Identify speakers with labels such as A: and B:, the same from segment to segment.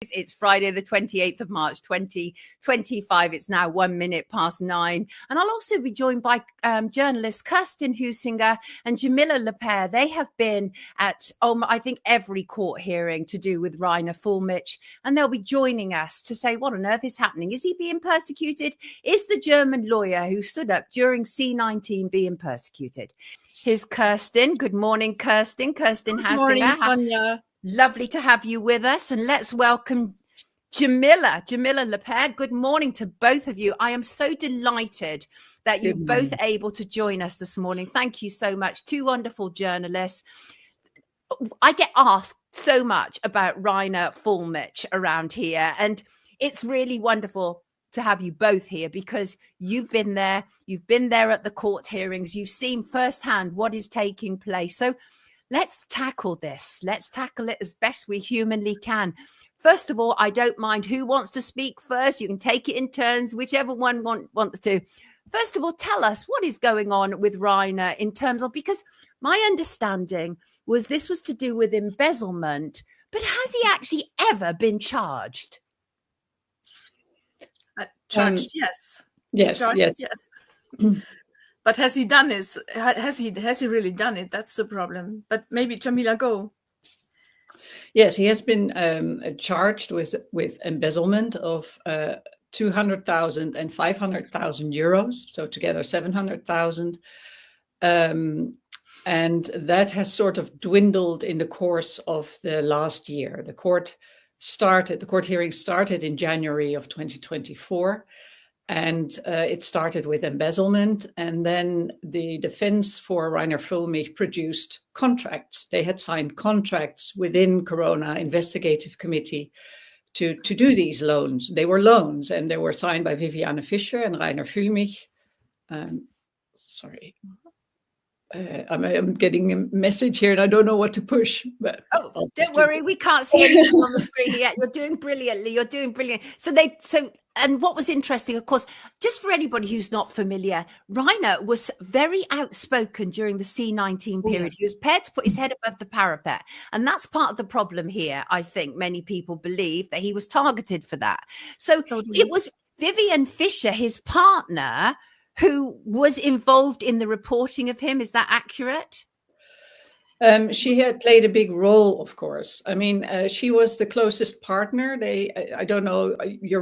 A: It's Friday, the 28th of March, 2025. It's now 1 minute past 9. And I'll also be joined by journalists Kerstin, Heusinger and Djamila LePair. They have been at, I think, every court hearing to do with Reiner Fuellmich. And they'll be joining us to say, what on earth is happening? Is he being persecuted? Is the German lawyer who stood up during C-19 being persecuted? Here's Kerstin. Good morning, Kerstin. Kerstin Heusinger.
B: Good morning, Sonia.
A: Lovely to have you with us, and let's welcome Djamila LePair. Good morning to both of you. I am so delighted that you're both able to join us this morning. Thank you so much. Two wonderful journalists. I get asked so much about Reiner Fuellmich around here, and it's really wonderful to have you both here because you've been there at the court hearings. You've seen firsthand what is taking place. So let's tackle this. Let's tackle it as best we humanly can. First of all, I don't mind who wants to speak first. You can take it in turns, whichever one wants to. First of all, tell us what is going on with Reiner in terms of, because my understanding was this was to do with embezzlement, but has he actually ever been charged?
B: Charged, yes.
C: Yes,
B: charged,
C: yes.
B: But has he done this? Has he really done it? That's the problem. But maybe Djamila, go.
C: Yes, he has been charged with embezzlement of 200,000 and 500,000 euros, so together 700,000. And that has sort of dwindled in the course of the last year. The court hearing started in January of 2024. And it started with embezzlement. And then the defense for Reiner Fuellmich produced contracts. They had signed contracts within Corona Investigative Committee to do these loans. They were loans, and they were signed by Viviane Fischer and Reiner Fuellmich. Sorry. I'm getting a message here and I don't know what to push. But
A: don't worry, we can't see anything on the screen yet. You're doing brilliantly. And what was interesting, of course, just for anybody who's not familiar, Reiner was very outspoken during the C-19 period. Yes. He was prepared to put his head above the parapet. And that's part of the problem here. I think many people believe that he was targeted for that. So It was Viviane Fischer, his partner, who was involved in the reporting of him. Is that accurate?
C: She had played a big role, of course. I mean, she was the closest partner. I don't know, your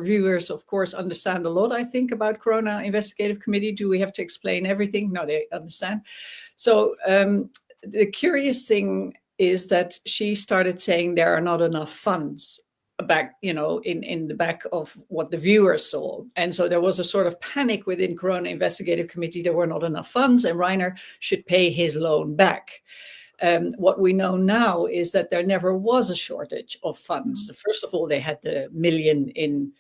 C: viewers, of course, understand a lot, I think, about Corona Investigative Committee. Do we have to explain everything? No, they understand. So the curious thing is that she started saying there are not enough funds back, in the back of what the viewers saw. And so there was a sort of panic within Corona Investigative Committee. There were not enough funds and Reiner should pay his loan back. What we know now is that there never was a shortage of funds. First of all, they had the million in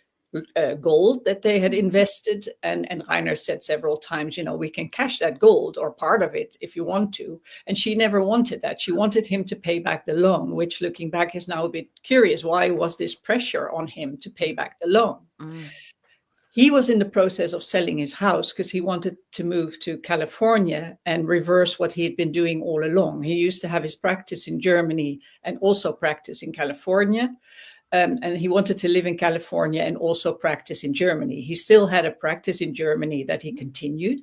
C: gold that they had invested. And Reiner said several times, we can cash that gold or part of it if you want to. And she never wanted that. She wanted him to pay back the loan, which looking back is now a bit curious. Why was this pressure on him to pay back the loan? He was in the process of selling his house because he wanted to move to California and reverse what he had been doing all along. He used to have his practice in Germany and also practice in California. And he wanted to live in California and also practice in Germany. He still had a practice in Germany that he continued.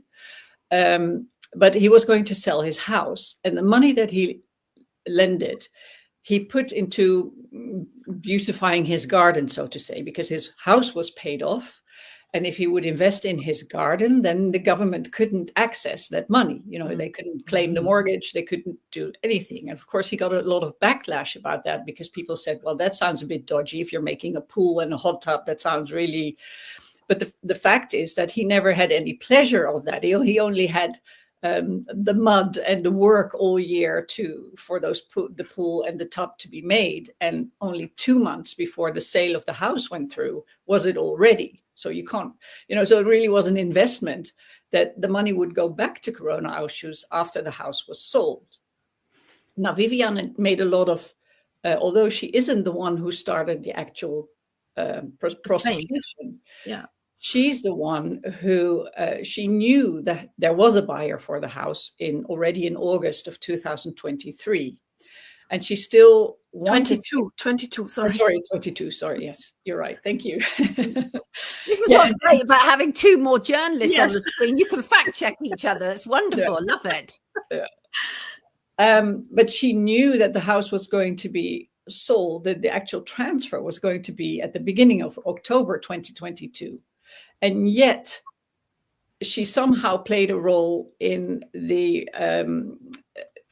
C: But he was going to sell his house. And the money that he lended, he put into beautifying his garden, so to say, because his house was paid off. And if he would invest in his garden, then the government couldn't access that money. They couldn't claim the mortgage. They couldn't do anything. And of course, he got a lot of backlash about that because people said, well, that sounds a bit dodgy. If you're making a pool and a hot tub, that sounds really... But the fact is that he never had any pleasure of that. He only had the mud and the work all year for the pool and the tub to be made. And only 2 months before the sale of the house went through, was it all ready? So you can't, so it really was an investment that the money would go back to Corona Ausschuss after the house was sold. Now, Viviane made a lot of, although she isn't the one who started the actual prosecution, she's the one who, she knew that there was a buyer for the house already in August of 2023. and she still wanted
B: 22, sorry.
C: Oh, sorry, 22. Sorry, yes, you're right. Thank you.
A: This is what's great about having two more journalists on
B: Yes.
A: the screen. You can fact check each other. It's wonderful. I love it.
C: But she knew that the house was going to be sold, that the actual transfer was going to be at the beginning of October 2022. And yet she somehow played a role in the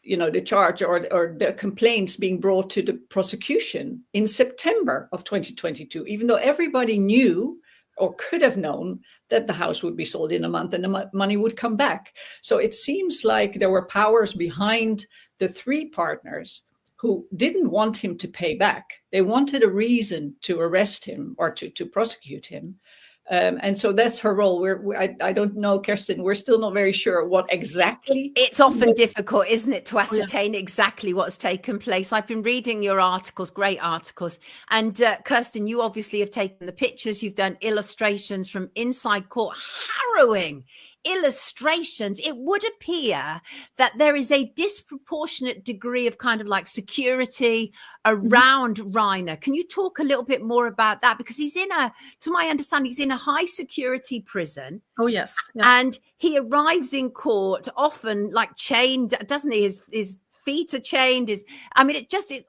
C: the charge or the complaints being brought to the prosecution in September of 2022, even though everybody knew or could have known that the house would be sold in a month and the money would come back. So it seems like there were powers behind the three partners who didn't want him to pay back. They wanted a reason to arrest him or to prosecute him. And so that's her role. I don't know, Kerstin, we're still not very sure what exactly.
A: It's often difficult, isn't it, to ascertain exactly what's taken place. I've been reading your articles, great articles. And Kerstin, you obviously have taken the pictures. You've done illustrations from inside court, harrowing illustrations. It would appear that there is a disproportionate degree of kind of like security around Reiner. Can you talk a little bit more about that? Because he's to my understanding, he's in a high security prison.
B: Oh, yes. Yeah.
A: And he arrives in court often like chained, doesn't he? His feet are chained. It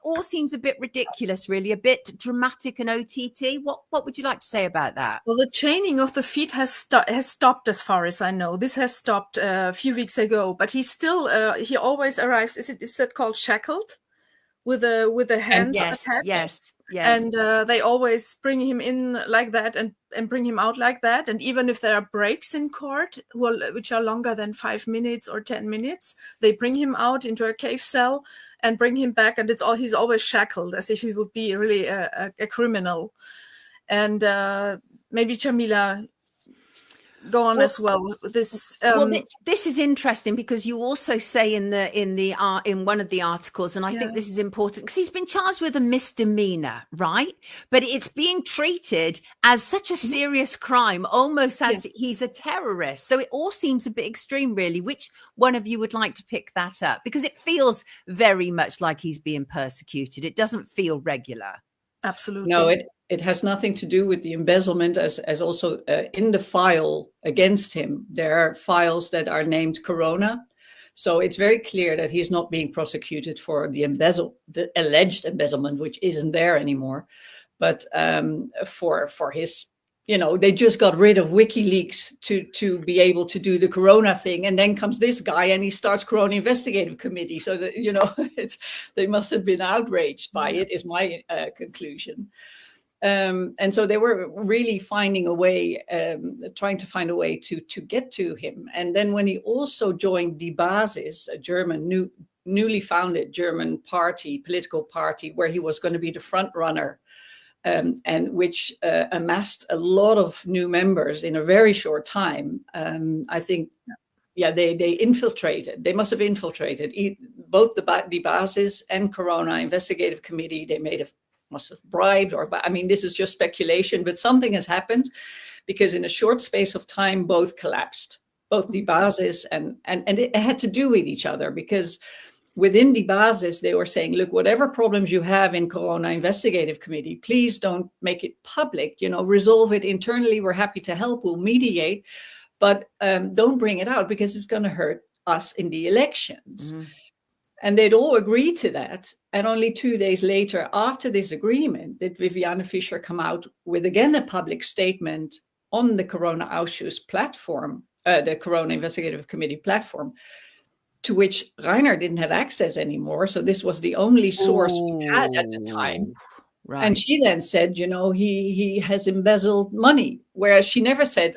A: all seems a bit ridiculous, really, a bit dramatic and OTT. What would you like to say about that?
B: Well, the chaining of the feet has stopped, as far as I know. This has stopped a few weeks ago, but he still he always arrives. Is that called shackled, with the hands attached?
A: Yes.
B: And they always bring him in like that and bring him out like that. And even if there are breaks in court, which are longer than 5 minutes or 10 minutes, they bring him out into a cave cell and bring him back. And he's always shackled, as if he would be really a criminal. And maybe Djamila, go on as well. This
A: this is interesting because you also say in one of the articles, and I think this is important because he's been charged with a misdemeanor, right? But it's being treated as such a serious crime, almost as he's a terrorist. So it all seems a bit extreme, really. Which one of you would like to pick that up? Because it feels very much like he's being persecuted. It doesn't feel regular.
B: Absolutely.
C: No, it has nothing to do with the embezzlement, as also in the file against him, there are files that are named Corona. So it's very clear that he's not being prosecuted for the alleged embezzlement, which isn't there anymore, but for his, they just got rid of WikiLeaks to be able to do the Corona thing. And then comes this guy and he starts Corona Investigative Committee. So that, they must have been outraged by it, is my conclusion. And so they were really finding a way, trying to find a way to get to him. And then when he also joined Die Basis, a German, newly founded German political party, where he was going to be the front runner, and which amassed a lot of new members in a very short time. I think, they infiltrated. They must have infiltrated both the Die Basis and Corona Investigative Committee. They must have bribed, this is just speculation, but something has happened, because in a short space of time, both collapsed, both Die Basis and it had to do with each other, because within Die Basis, they were saying, look, whatever problems you have in Corona Investigative Committee, please don't make it public, resolve it internally. We're happy to help, we'll mediate, but don't bring it out because it's going to hurt us in the elections. Mm-hmm. And they'd all agreed to that. And only 2 days later, after this agreement, did Viviane Fischer come out with again a public statement on the Corona Ausschuss platform, the Corona Investigative Committee platform, to which Reiner didn't have access anymore. So this was the only source we had at the time. Right. And she then said, he has embezzled money, whereas she never said,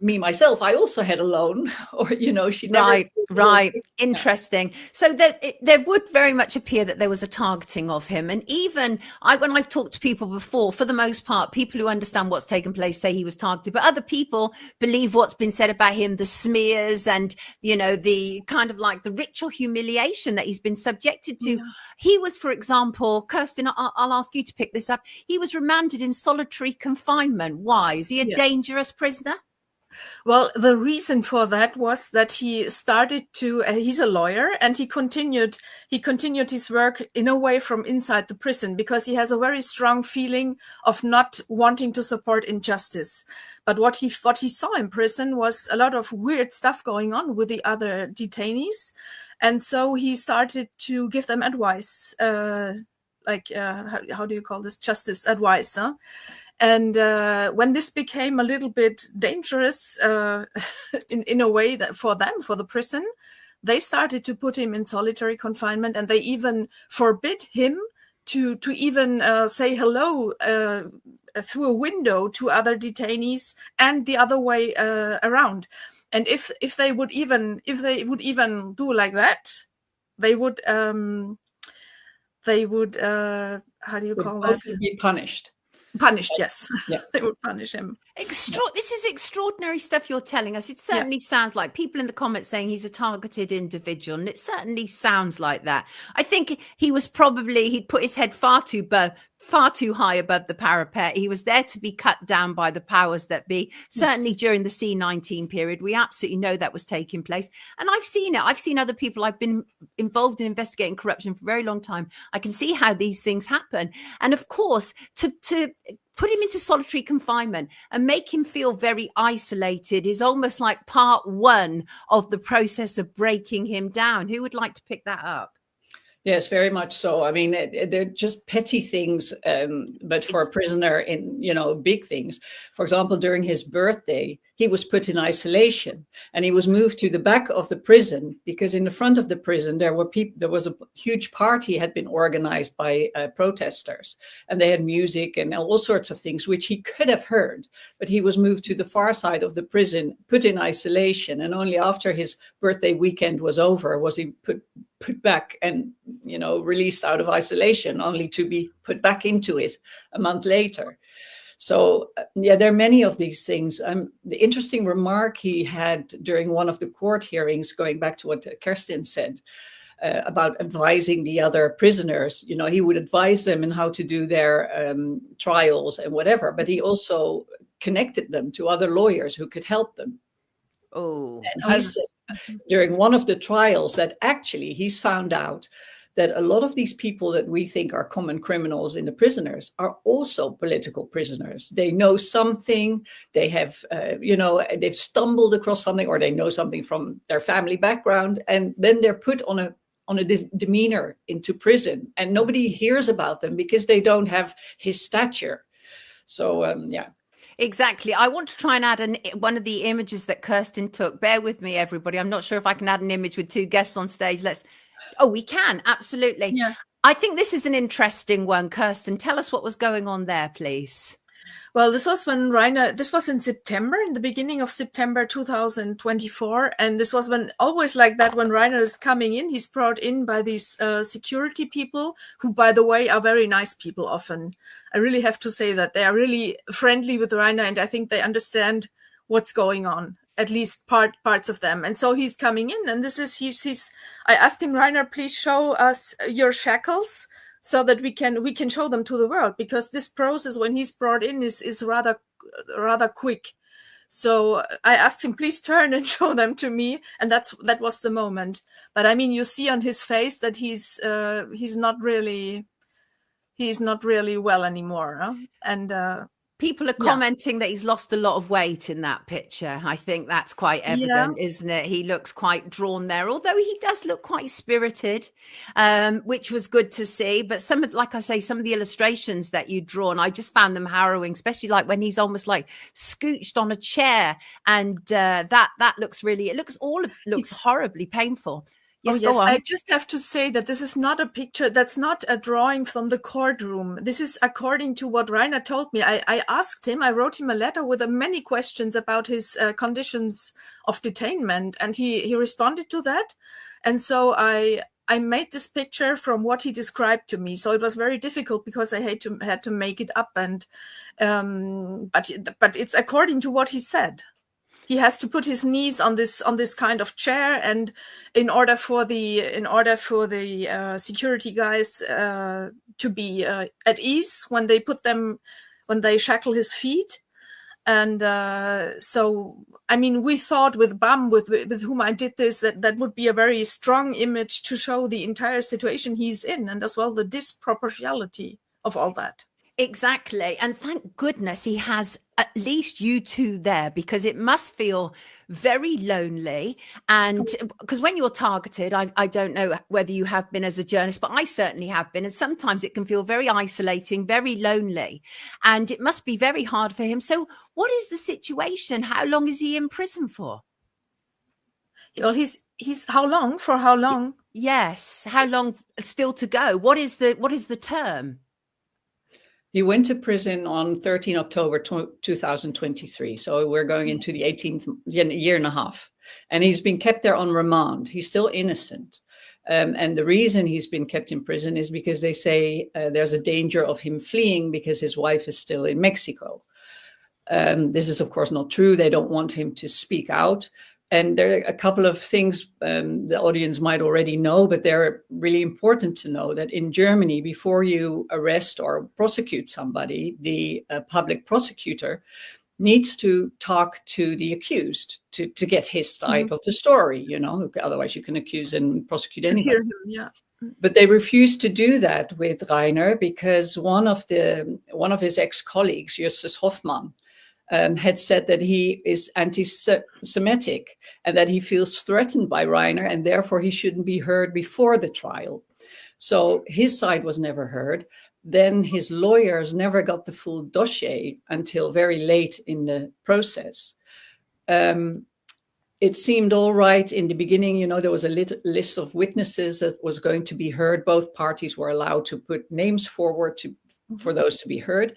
C: myself, I also had a loan, or, she never.
A: Right. Interesting. So there would very much appear that there was a targeting of him. And even when I've talked to people before, for the most part, people who understand what's taken place say he was targeted, but other people believe what's been said about him, the smears and, the kind of like the ritual humiliation that he's been subjected to. Yeah. He was, for example, Kerstin, I'll ask you to pick this up. He was remanded in solitary confinement. Why? Is he a dangerous prisoner?
B: Well, the reason for that was that he started to, he's a lawyer, and he continued his work in a way from inside the prison, because he has a very strong feeling of not wanting to support injustice. But what he saw in prison was a lot of weird stuff going on with the other detainees. And so he started to give them advice, how do you call this? Justice advice, huh? And when this became a little bit dangerous in a way that for the prison, they started to put him in solitary confinement, and they even forbid him to even say hello through a window to other detainees, and the other way around. And if they would even do like that, they would how do you call that?
C: Be punished.
B: Punished, yes.
C: Yeah.
B: They would punish him.
A: This is extraordinary stuff you're telling us. It certainly sounds like people in the comments saying he's a targeted individual, and it certainly sounds like that. I think he'd put his head far too high above the parapet. He was there to be cut down by the powers that be. Certainly during the C-19 period, we absolutely know that was taking place. And I've seen it. I've seen other people. I've been involved in investigating corruption for a very long time. I can see how these things happen. And of course, to put him into solitary confinement and make him feel very isolated is almost like part one of the process of breaking him down. Who would like to pick that up?
C: Yes, very much so. I mean, they're just petty things, but for a prisoner, big things. For example, during his birthday, he was put in isolation, and he was moved to the back of the prison, because in the front of the prison there was a huge party had been organized by protesters, and they had music and all sorts of things which he could have heard. But he was moved to the far side of the prison, put in isolation, and only after his birthday weekend was over was he put back and released out of isolation, only to be put back into it a month later. So there are many of these things. The interesting remark he had during one of the court hearings, going back to what Kerstin said about advising the other prisoners, he would advise them in how to do their trials and whatever, but he also connected them to other lawyers who could help them.
A: Oh,
C: and he said during one of the trials that actually he's found out that a lot of these people that we think are common criminals in the prisoners are also political prisoners. They know something, they have, they've stumbled across something, or they know something from their family background, and then they're put on a demeanor into prison, and nobody hears about them because they don't have his stature. So,
A: Exactly. I want to try and add one of the images that Kerstin took. Bear with me, everybody. I'm not sure if I can add an image with two guests on stage. We can. Absolutely.
B: Yeah.
A: I think this is an interesting one. Kerstin, tell us what was going on there, please.
B: Well, this was in September, in the beginning of September 2024. And this was always like that, when Reiner is coming in, he's brought in by these security people, who, by the way, are very nice people often. I really have to say that they are really friendly with Reiner, and I think they understand what's going on, at least parts of them. And so he's coming in, and I asked him, Reiner, please show us your shackles, so that we can show them to the world, because this process, when he's brought in, is rather quick. So I asked him, please turn and show them to me, and that was the moment. But I mean, you see on his face that he's not really well anymore, huh? And
A: people are commenting that he's lost a lot of weight in that picture. I think that's quite evident, isn't it? He looks quite drawn there, although he does look quite spirited, which was good to see. But some of the illustrations that you'd drawn, I just found them harrowing, especially like when he's almost like scooched on a chair, and that looks looks horribly painful. Yes,
B: yes.
A: go on.
B: I just have to say that this is not a picture. That's not a drawing from the courtroom. This is according to what Reiner told me. I asked him, I wrote him a letter with many questions about his conditions of detainment, and he responded to that. And so I made this picture from what he described to me. So it was very difficult, because I had to make it up, and but it's according to what he said. He has to put his knees on this kind of chair, and in order for the security guys to be at ease when they shackle his feet. And so, I mean, we thought with BAM, with whom I did this, that would be a very strong image to show the entire situation he's in, and as well the disproportionality of all that.
A: Exactly. And thank goodness he has at least you two there, because it must feel very lonely. And because when you're targeted, I don't know whether you have been as a journalist, but I certainly have been. And sometimes it can feel very isolating, very lonely. And it must be very hard for him. So what is the situation? How long is he in prison for?
B: Well, he's how long? For how long?
A: Yes. How long still to go? What is the term?
C: He went to prison on 13 October 2023. So we're going into the 18th year and a half. And he's been kept there on remand. He's still innocent. And the reason he's been kept in prison is because they say there's a danger of him fleeing because his wife is still in Mexico. This is, of course, not true. They don't want him to speak out. And there are a couple of things the audience might already know, but they're really important to know, that in Germany, before you arrest or prosecute somebody, the public prosecutor needs to talk to the accused to get his side of the story, otherwise you can accuse and prosecute anybody.
B: Hear him, yeah.
C: But they refused to do that with Reiner because one of his ex-colleagues, Justus Hoffmann, had said that he is anti-Semitic and that he feels threatened by Reiner and therefore he shouldn't be heard before the trial. So his side was never heard. Then his lawyers never got the full dossier until very late in the process. It seemed all right in the beginning. There was a list of witnesses that was going to be heard. Both parties were allowed to put names forward for those to be heard.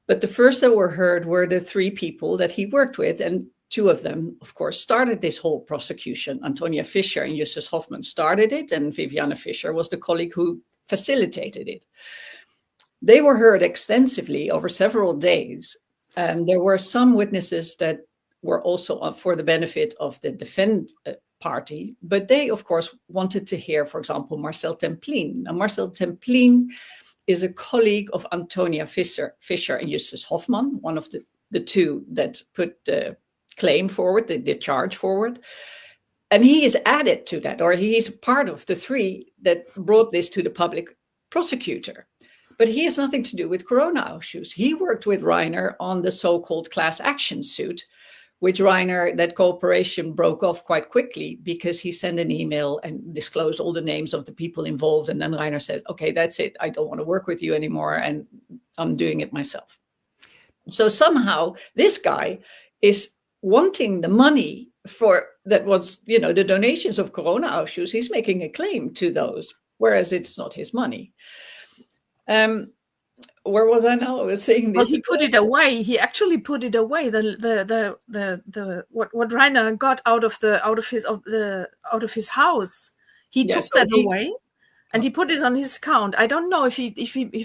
C: But the first that were heard were the three people that he worked with. And two of them, of course, started this whole prosecution. Antonia Fischer and Justus Hoffmann started it. And Viviane Fischer was the colleague who facilitated it. They were heard extensively over several days. There were some witnesses that were also for the benefit of the defense party. But they, of course, wanted to hear, for example, Marcel Templin. Now, Marcel Templin is a colleague of Antonia Fischer and Justus Hoffmann, one of the two that put the claim forward, the charge forward. And he is added to that, or he is part of the three that brought this to the public prosecutor. But he has nothing to do with Corona-Ausschuss. He worked with Reiner on the so-called class action suit, which Reiner, that cooperation broke off quite quickly because he sent an email and disclosed all the names of the people involved. And then Reiner said, okay, that's it. I don't want to work with you anymore. And I'm doing it myself. So somehow this guy is wanting the money that was, the donations of Corona-Ausschuss. He's making a claim to those, whereas it's not his money. Where was I now? I was saying this.
B: Well, he put it away. He actually put it away. What Reiner got out of his house, he took that away, and he put it on his account. I don't know if he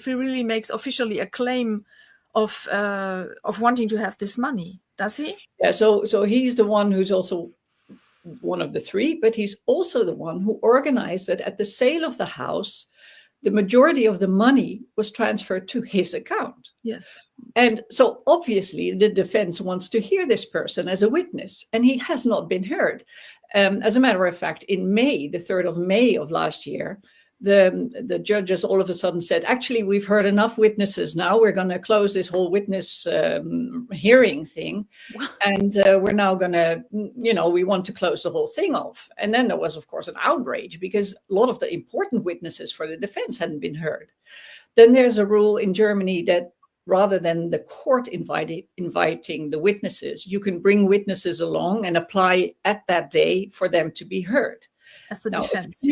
B: really makes officially a claim of wanting to have this money. Does he?
C: Yeah. So he's the one who's also one of the three, but he's also the one who organized that at the sale of the house, the majority of the money was transferred to his account.
B: Yes.
C: And so obviously the defense wants to hear this person as a witness, and he has not been heard. As a matter of fact, in May, the 3rd of May of last year, the judges all of a sudden said, actually, we've heard enough witnesses now. We're going to close this whole witness hearing thing. And we're now going to, we want to close the whole thing off. And then there was, of course, an outrage because a lot of the important witnesses for the defense hadn't been heard. Then there's a rule in Germany that rather than the court inviting the witnesses, you can bring witnesses along and apply at that day for them to be heard.
B: As the
C: now,
B: defense.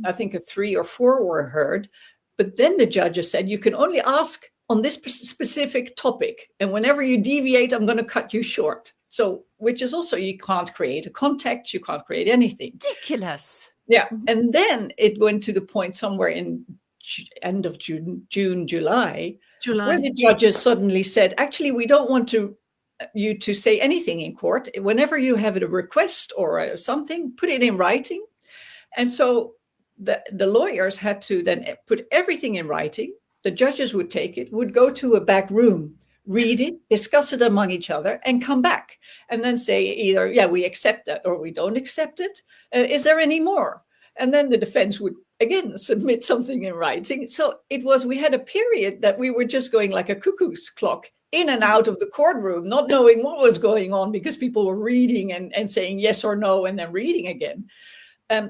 C: I think 3 or 4 were heard, but then the judges said you can only ask on this specific topic, and whenever you deviate, I'm going to cut you short. So, which is also, you can't create a context, you can't create anything.
A: Ridiculous.
C: Yeah, and then it went to the point somewhere in end of June, July, where the judges suddenly said, actually, we don't want you to say anything in court. Whenever you have a request or something, put it in writing. And so the lawyers had to then put everything in writing. The judges would take it, would go to a back room read it, discuss it among each other, and come back and then say either, yeah, we accept that or we don't accept it. Is there any more? And then the defense would again submit something in writing. So we had a period that we were just going like a cuckoo's clock in and out of the courtroom, not knowing what was going on because people were reading and saying yes or no and then reading again.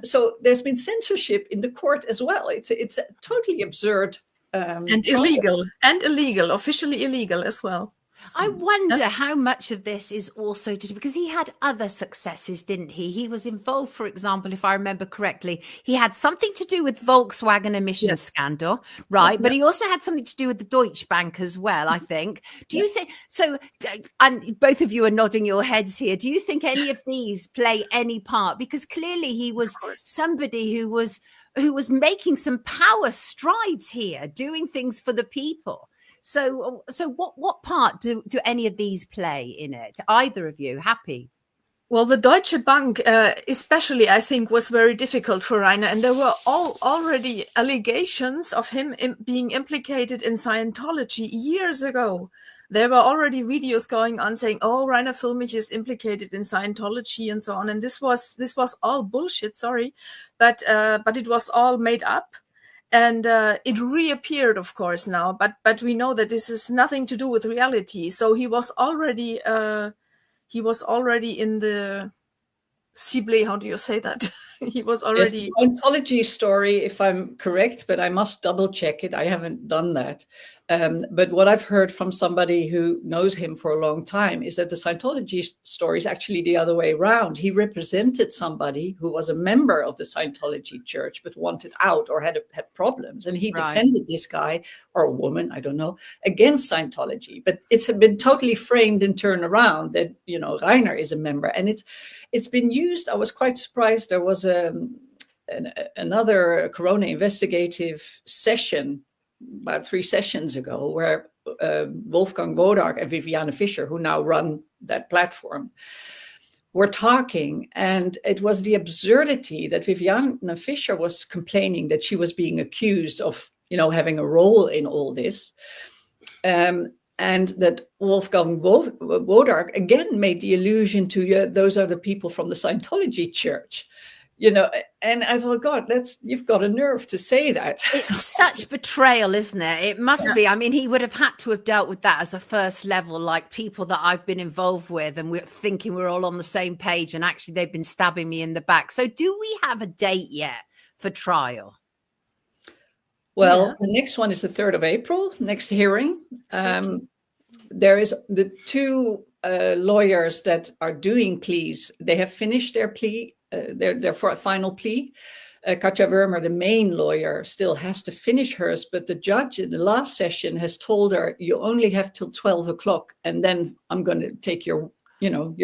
C: So there's been censorship in the court as well. It's a totally absurd
B: and illegal, officially illegal as well.
A: I wonder how much of this is also to do, because he had other successes, didn't he? He was involved, for example, if I remember correctly, he had something to do with Volkswagen emissions scandal, right? But he also had something to do with the Deutsche Bank as well, I think. Do you think so? And both of you are nodding your heads here. Do you think any of these play any part? Because clearly he was somebody who was making some power strides here, doing things for the people. So what part do any of these play in it? Either of you? Happy?
B: Well, the Deutsche Bank, especially, I think, was very difficult for Reiner. And there were already allegations of him being implicated in Scientology years ago. There were already videos going on saying, oh, Reiner Fuellmich is implicated in Scientology and so on. And this was all bullshit, sorry. But it was all made up. And it reappeared, of course, now. But we know that this is nothing to do with reality. So he was already in the cible. How do you say that? He was already...
C: Yes, the Scientology story, if I'm correct, but I must double check it. I haven't done that. But what I've heard from somebody who knows him for a long time is that the Scientology story is actually the other way around. He represented somebody who was a member of the Scientology church, but wanted out or had problems. And he defended this guy or a woman, I don't know, against Scientology. But it's been totally framed and turned around that, you know, Reiner is a member. And it's been used. I was quite surprised. There was another Corona investigative session about 3 sessions ago, where Wolfgang Wodark and Viviane Fischer, who now run that platform, were talking. And it was the absurdity that Viviane Fischer was complaining that she was being accused of, you know, having a role in all this. And that Wolfgang Wodark again made the allusion to, those are the people from the Scientology church. You know, and I thought, God, you've got a nerve to say that.
A: It's such betrayal, isn't it? It must be. I mean, he would have had to have dealt with that as a first level, like people that I've been involved with, and we're thinking we're all on the same page, and actually they've been stabbing me in the back. So do we have a date yet for trial?
C: Well, the next one is the 3rd of April, next hearing. There is the 2 lawyers that are doing pleas. They have finished their plea. They're for a final plea. Katja Wermer, the main lawyer, still has to finish hers, but the judge in the last session has told her, you only have till 12 o'clock, and then I'm going to take your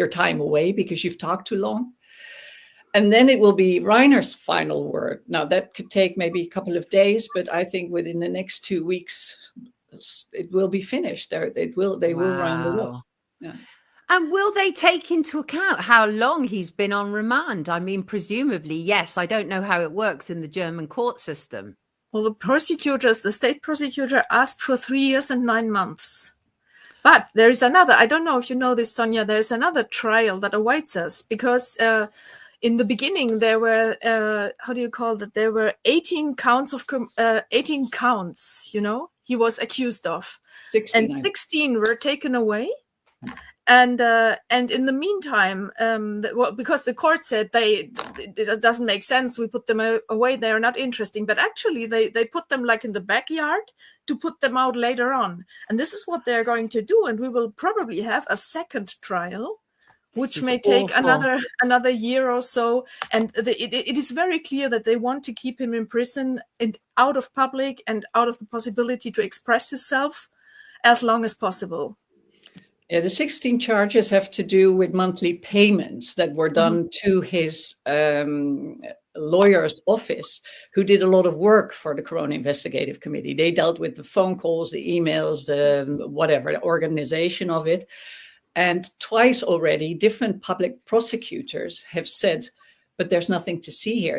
C: time away because you've talked too long. And then it will be Reiner's final word. Now, that could take maybe a couple of days, but I think within the next 2 weeks, it will be finished. They will round it off. Yeah.
A: And will they take into account how long he's been on remand? I mean, presumably, yes. I don't know how it works in the German court system.
B: Well, the state prosecutor asked for 3 years and 9 months. But there is another, I don't know if you know this, Sonia, there's another trial that awaits us because in the beginning there were, there were 18 counts, you know, he was accused of. 69. And 16 were taken away. And in the meantime, because the court said it doesn't make sense, we put them away, they are not interesting. But actually, they put them like in the backyard to put them out later on. And this is what they're going to do. And we will probably have a second trial, which may take another year or so. And it is very clear that they want to keep him in prison and out of public and out of the possibility to express himself as long as possible.
C: Yeah, the 16 charges have to do with monthly payments that were done to his lawyer's office, who did a lot of work for the Corona Investigative Committee. They dealt with the phone calls, the emails, the organization of it. And twice already, different public prosecutors have said, but there's nothing to see here.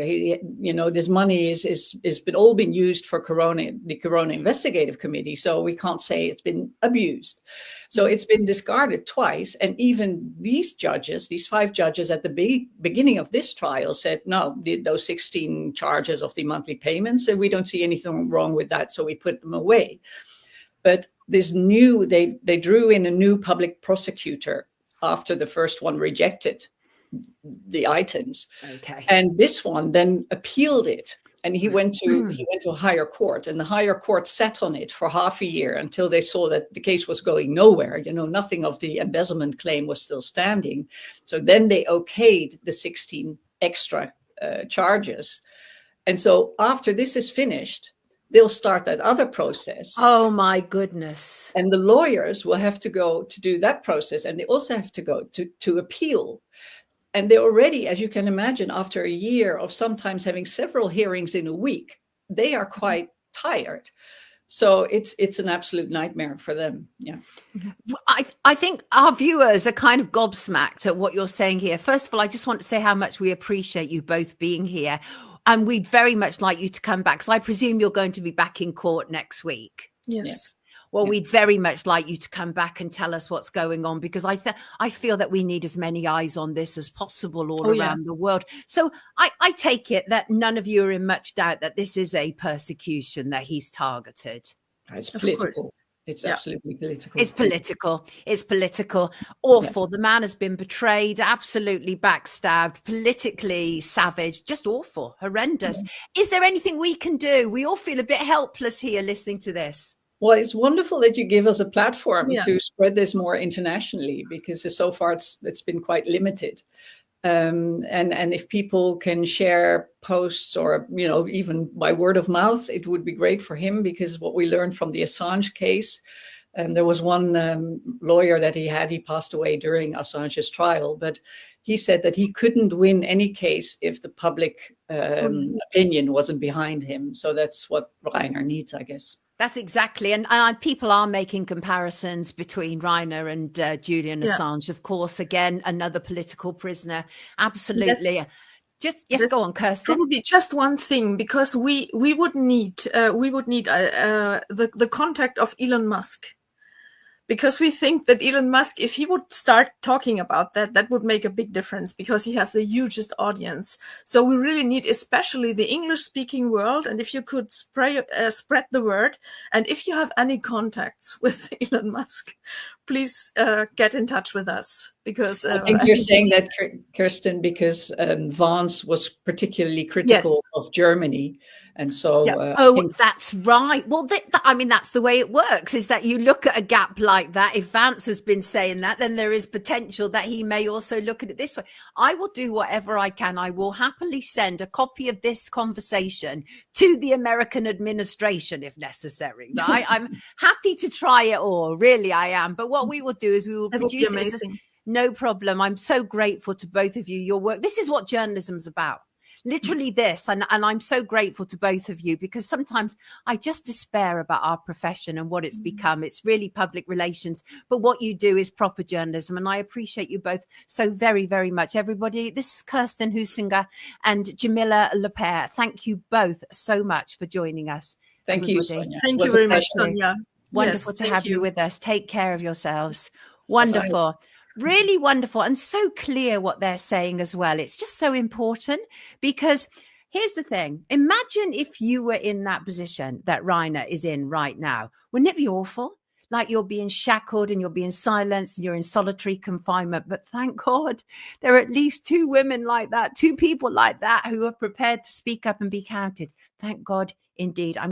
C: This money is all been used for the Corona Investigative Committee, so we can't say it's been abused. So it's been discarded twice, and even these 5 judges at the beginning of this trial said, no, those 16 charges of the monthly payments, and we don't see anything wrong with that, so we put them away. But they drew in a new public prosecutor after the first one rejected the items.
A: Okay.
C: And this one then appealed it, and he went to a higher court, and the higher court sat on it for half a year until they saw that the case was going nowhere. Nothing of the embezzlement claim was still standing. So then they okayed the 16 extra charges. And so after this is finished, they'll start that other process.
A: Oh my goodness.
C: And the lawyers will have to go to do that process, and they also have to go to appeal. And they already, as you can imagine, after a year of sometimes having several hearings in a week, they are quite tired. So it's an absolute nightmare for them. Yeah.
A: I think our viewers are kind of gobsmacked at what you're saying here. First of all, I just want to say how much we appreciate you both being here. And we'd very much like you to come back, because I presume you're going to be back in court next week.
B: Yes.
A: Well, we'd very much like you to come back and tell us what's going on, because I feel that we need as many eyes on this as possible all around the world. So I take it that none of you are in much doubt that this is a persecution that he's targeted.
C: It's political. It's absolutely political.
A: It's political. It's political. Awful. Yes. The man has been betrayed, absolutely backstabbed, politically savage, just awful, horrendous. Yeah. Is there anything we can do? We all feel a bit helpless here listening to this.
C: Well, it's wonderful that you give us a platform to spread this more internationally, because so far it's been quite limited. And if people can share posts or, even by word of mouth, it would be great for him, because what we learned from the Assange case, there was one lawyer that he passed away during Assange's trial, but he said that he couldn't win any case if the public opinion wasn't behind him. So that's what Reiner needs, I guess.
A: That's exactly. And people are making comparisons between Reiner and Julian Assange. Of course, again, another political prisoner. Absolutely. Go on, Kerstin.
B: Probably just one thing, because we would need the contact of Elon Musk. Because we think that Elon Musk, if he would start talking about that would make a big difference, because he has the hugest audience. So we really need, especially the English-speaking world, and if you could spread the word, and if you have any contacts with Elon Musk, please get in touch with us. Because
C: I think you're saying that, Kerstin, because Vance was particularly critical of Germany. And so,
A: that's right. Well, that's the way it works, is that you look at a gap like that. If Vance has been saying that, then there is potential that he may also look at it this way. I will do whatever I can. I will happily send a copy of this conversation to the American administration if necessary. Right? I'm happy to try it all. Really, I am. But what we will do is we will produce it. No problem. I'm so grateful to both of you. Your work. This is what journalism's about. Literally this, and I'm so grateful to both of you, because sometimes I just despair about our profession and what it's become. It's really public relations, but what you do is proper journalism, and I appreciate you both so very, very much. Everybody, this is Kerstin Heusinger and Djamila LePair. Thank you both so much for joining us.
C: Thank you, Sonia.
B: Thank you very much, Sonia.
A: Wonderful to have you with us. Take care of yourselves. Wonderful. Bye. Really wonderful, and so clear what they're saying as well. It's just so important, because here's the thing. Imagine if you were in that position that Reiner is in right now. Wouldn't it be awful? Like you're being shackled and you're being silenced and you're in solitary confinement. But thank God there are at least 2 women like that, 2 people like that who are prepared to speak up and be counted. Thank God indeed.